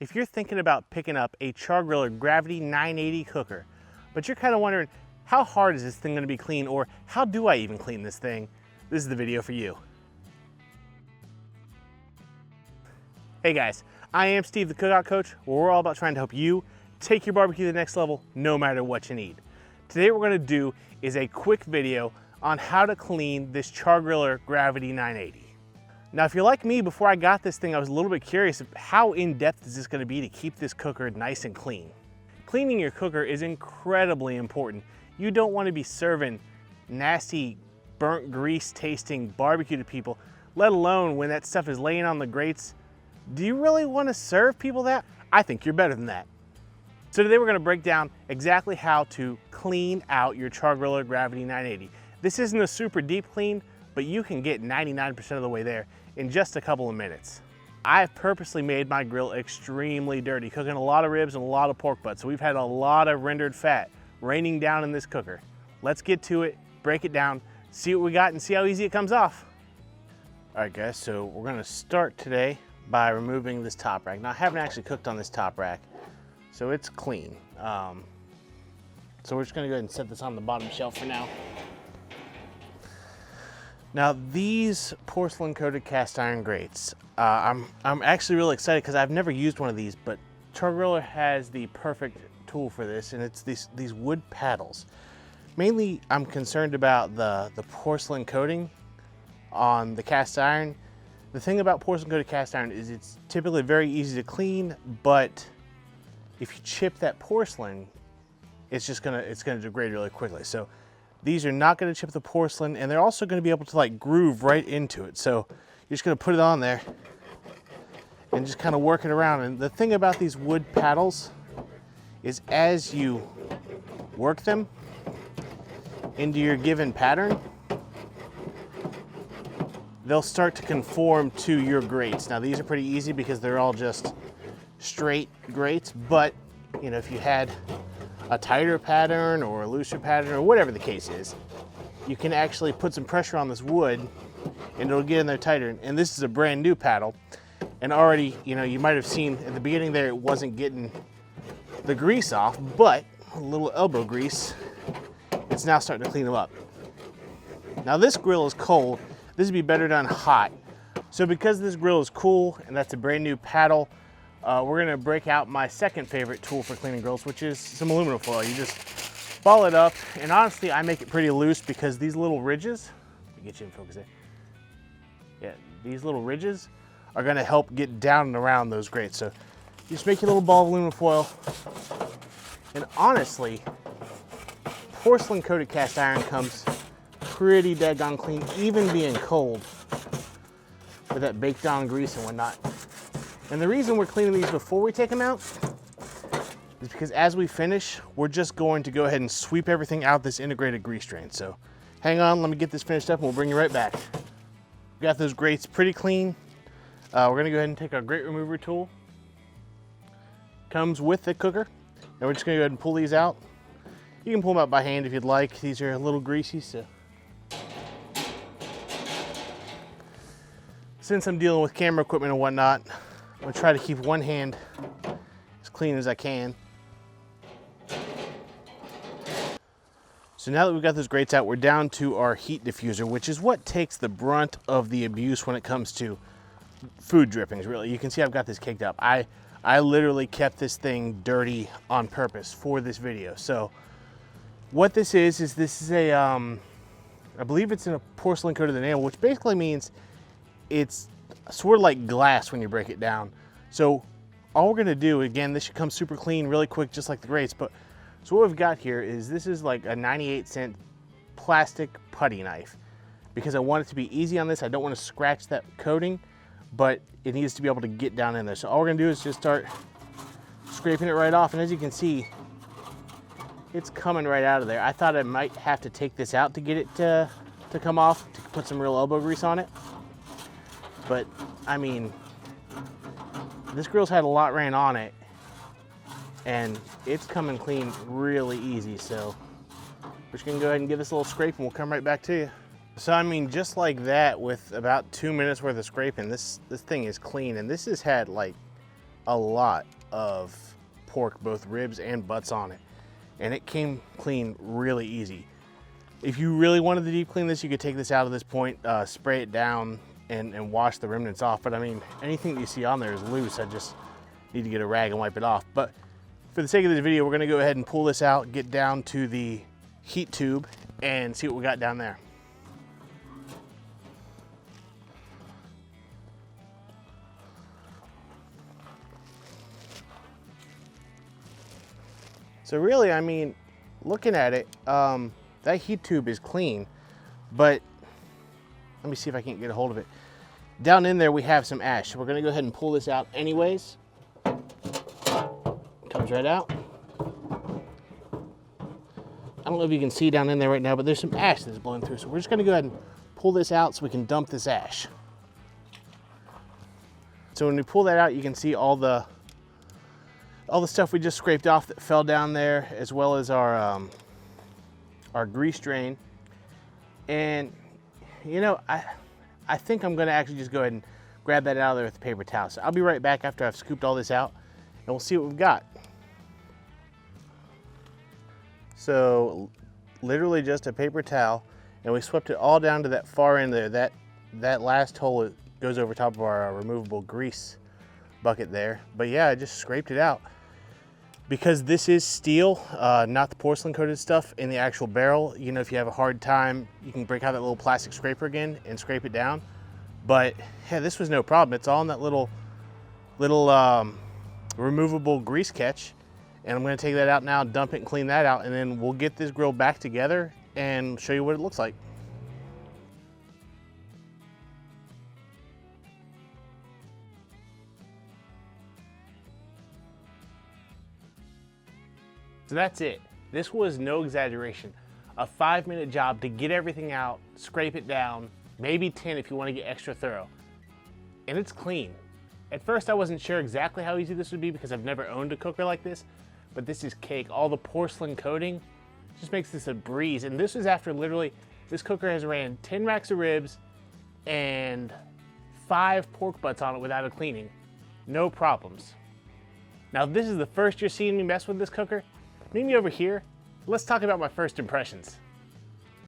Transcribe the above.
If you're thinking about picking up a Char-Griller Gravity 980 cooker, but you're kind of wondering, how hard is this thing going to be clean, or how do I even clean this thing? This is the video for you. Hey guys, I am Steve, the Cookout Coach, where we're all about trying to help you take your barbecue to the next level, no matter what you need. Today what we're going to do is a quick video on how to clean this Char-Griller Gravity 980. Now, if you're like me, before I got this thing, I was a little bit curious of how in-depth is this going to be to keep this cooker nice and clean. Cleaning your cooker is incredibly important. You don't want to be serving nasty, burnt grease tasting barbecue to people, let alone when that stuff is laying on the grates. Do you really want to serve people that? I think you're better than that. So today we're going to break down exactly how to clean out your Char-Griller Gravity 980. This isn't a super deep clean, but you can get 99% of the way there in just a couple of minutes. I've purposely made my grill extremely dirty, cooking a lot of ribs and a lot of pork butts. So we've had a lot of rendered fat raining down in this cooker. Let's get to it, break it down, see what we got, and see how easy it comes off. All right guys, so we're gonna start today by removing this top rack. Now I haven't actually cooked on this top rack, so it's clean. So we're just gonna go ahead and set this on the bottom shelf for now. Now these porcelain coated cast iron grates, I'm actually really excited because I've never used one of these, but Char-Griller has the perfect tool for this, and it's these wood paddles. Mainly I'm concerned about the porcelain coating on the cast iron. The thing about porcelain coated cast iron is it's typically very easy to clean, but if you chip that porcelain, it's gonna degrade really quickly. So these are not going to chip the porcelain, and they're also going to be able to like groove right into it. So you're just going to put it on there and just kind of work it around. And the thing about these wood paddles is as you work them into your given pattern, they'll start to conform to your grates. Now these are pretty easy because they're all just straight grates, but you know, if you had a tighter pattern or a looser pattern or whatever the case is, you can actually put some pressure on this wood and it'll get in there tighter. And this is a brand new paddle, and already, you know, you might have seen at the beginning there it wasn't getting the grease off, but a little elbow grease, it's now starting to clean them up. Now this grill is cold. This would be better done hot. So because this grill is cool and that's a brand new paddle, we're gonna break out my second favorite tool for cleaning grills, which is some aluminum foil. You just ball it up, and honestly, I make it pretty loose because these little ridges, let me get you in focus there. Yeah, these little ridges are gonna help get down and around those grates. So you just make your little ball of aluminum foil, and honestly, porcelain coated cast iron comes pretty daggone clean, even being cold with that baked on grease and whatnot. And the reason we're cleaning these before we take them out is because as we finish, we're just going to go ahead and sweep everything out this integrated grease drain. So hang on, let me get this finished up and we'll bring you right back. We got those grates pretty clean. We're gonna go ahead and take our grate remover tool. Comes with the cooker. And we're just gonna go ahead and pull these out. You can pull them out by hand if you'd like. These are a little greasy, so. Since I'm dealing with camera equipment and whatnot, I'm gonna try to keep one hand as clean as I can. So now that we've got those grates out, we're down to our heat diffuser, which is what takes the brunt of the abuse when it comes to food drippings, really. You can see I've got this caked up. I literally kept this thing dirty on purpose for this video. So what this is this is a, I believe it's in a porcelain coated enamel, which basically means it's sort of like glass when you break it down. So all we're gonna do, again, this should come super clean really quick, just like the grates, but so what we've got here is this is like a 98-cent plastic putty knife, because I want it to be easy on this. I don't want to scratch that coating, but it needs to be able to get down in there. So all we're gonna do is just start scraping it right off, and as you can see, it's coming right out of there. I thought I might have to take this out to get it to come off, to put some real elbow grease on it. But I mean, this grill's had a lot rain on it, and it's coming clean really easy. So we're just gonna go ahead and give this a little scrape and we'll come right back to you. So I mean, just like that, with about 2 minutes worth of scraping, this thing is clean. And this has had like a lot of pork, both ribs and butts on it. And it came clean really easy. If you really wanted to deep clean this, you could take this out at this point, spray it down and wash the remnants off. But I mean, anything that you see on there is loose. I just need to get a rag and wipe it off. But for the sake of this video, we're gonna go ahead and pull this out, get down to the heat tube and see what we got down there. So really, I mean, looking at it, that heat tube is clean, but let me see if I can't get a hold of it. Down in there, we have some ash. So we're gonna go ahead and pull this out anyways. Comes right out. I don't know if you can see down in there right now, but there's some ash that's blowing through. So we're just gonna go ahead and pull this out so we can dump this ash. So when we pull that out, you can see all the stuff we just scraped off that fell down there, as well as our grease drain. And you know, I think I'm gonna actually just go ahead and grab that out of there with a paper towel. So I'll be right back after I've scooped all this out and we'll see what we've got. So literally just a paper towel, and we swept it all down to that far end there. That last hole goes over top of our removable grease bucket there. But yeah, I just scraped it out. Because this is steel, not the porcelain coated stuff in the actual barrel, you know, if you have a hard time, you can break out that little plastic scraper again and scrape it down. But yeah, this was no problem. It's all in that little removable grease catch. And I'm gonna take that out now, dump it and clean that out, and then we'll get this grill back together and show you what it looks like. So that's it. This was no exaggeration. A 5-minute job to get everything out, scrape it down, maybe 10 if you want to get extra thorough. And it's clean. At first I wasn't sure exactly how easy this would be because I've never owned a cooker like this, but this is cake. All the porcelain coating just makes this a breeze. And this is after literally, this cooker has ran 10 racks of ribs and 5 pork butts on it without a cleaning. No problems. Now, if this is the first you're seeing me mess with this cooker, meet me over here. Let's talk about my first impressions.